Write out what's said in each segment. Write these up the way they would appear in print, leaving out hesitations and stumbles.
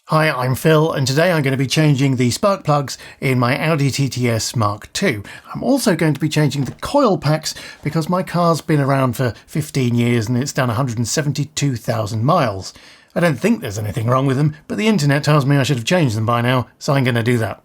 Hi, I'm Phil, and today I'm going to be changing the spark plugs in my Audi TTS Mk2. I'm also going to be changing the coil packs because my car's been around for 15 years and it's done 172,000 miles. I don't think there's anything wrong with them, but the internet tells me I should have changed them by now, so I'm going to do that.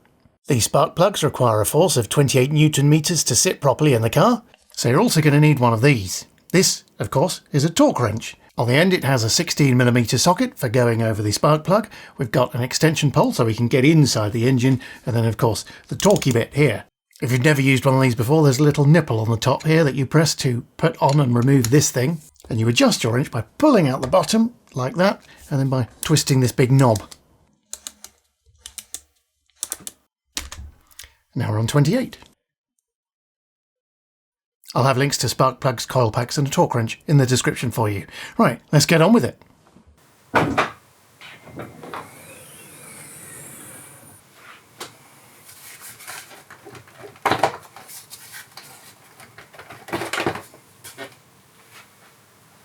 These spark plugs require a force of 28 Newton meters to sit properly in the car, so you're also going to need one of these. This, of course, is a torque wrench. On the end it has a 16mm socket for going over the spark plug. We've got an extension pole so we can get inside the engine, and then of course the torquey bit here. If you've never used one of these before, there's a little nipple on the top here that you press to put on and remove this thing, and you adjust your wrench by pulling out the bottom like that, and then by twisting this big knob. Now we're on 28. I'll have links to spark plugs, coil packs and a torque wrench in the description for you. Right, let's get on with it.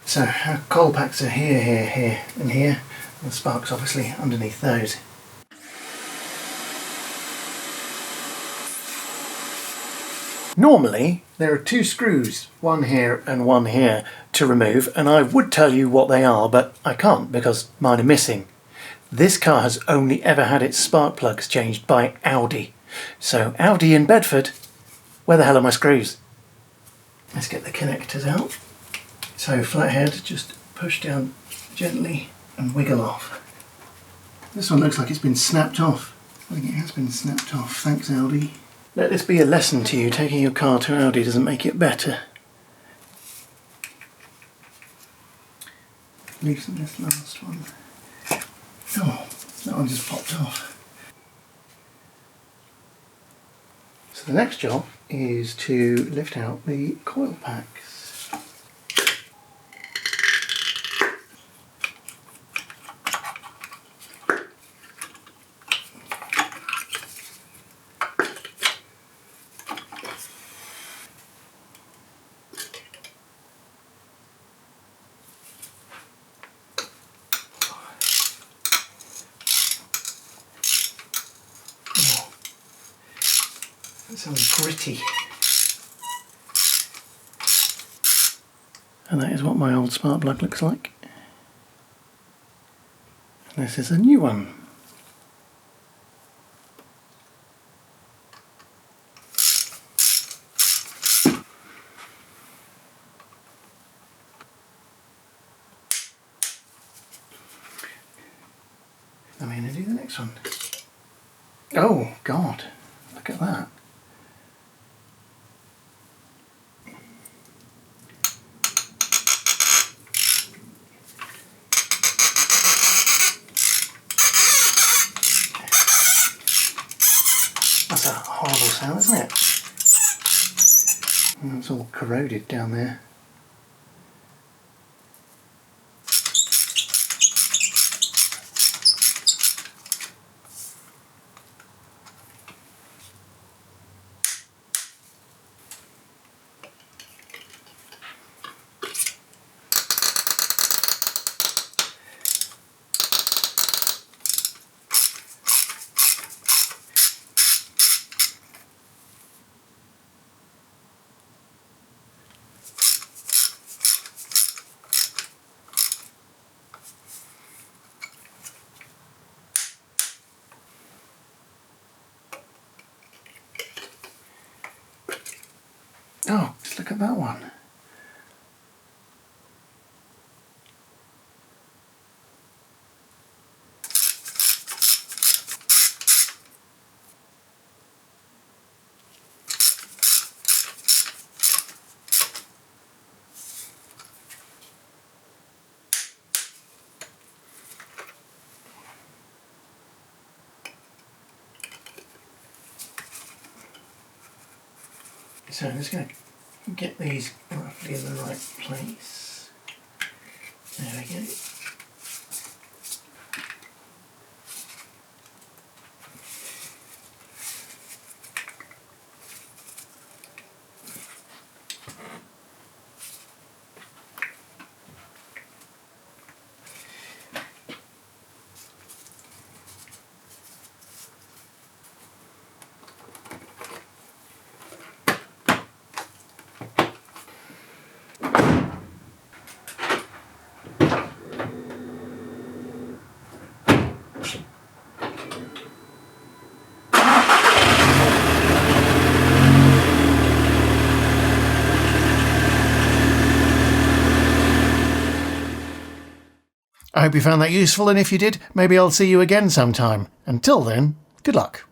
So our coil packs are here, here and here. And the spark's obviously underneath those. Normally, there are two screws, one here and one here, to remove, and I would tell you what they are, but I can't because mine are missing. This car has only ever had its spark plugs changed by Audi. So Audi in Bedford, where the hell are my screws? Let's get the connectors out. So flathead, just push down gently and wiggle off. This one looks like it's been snapped off. I think it has been snapped off, thanks Audi. Let this be a lesson to you, taking your car to Audi doesn't make it better. Loosen this last one. Oh, that one just popped off. So the next job is to lift out the coil packs. That sounds gritty. And that is what my old spark plug looks like. And this is a new one. I'm going to do the next one. Oh God, look at that. That's a horrible sound, isn't it? It's all corroded down there. Oh, just look at that one. So I'm just going to get these roughly in the right place. There we go. I hope you found that useful, and if you did, maybe I'll see you again sometime. Until then, good luck.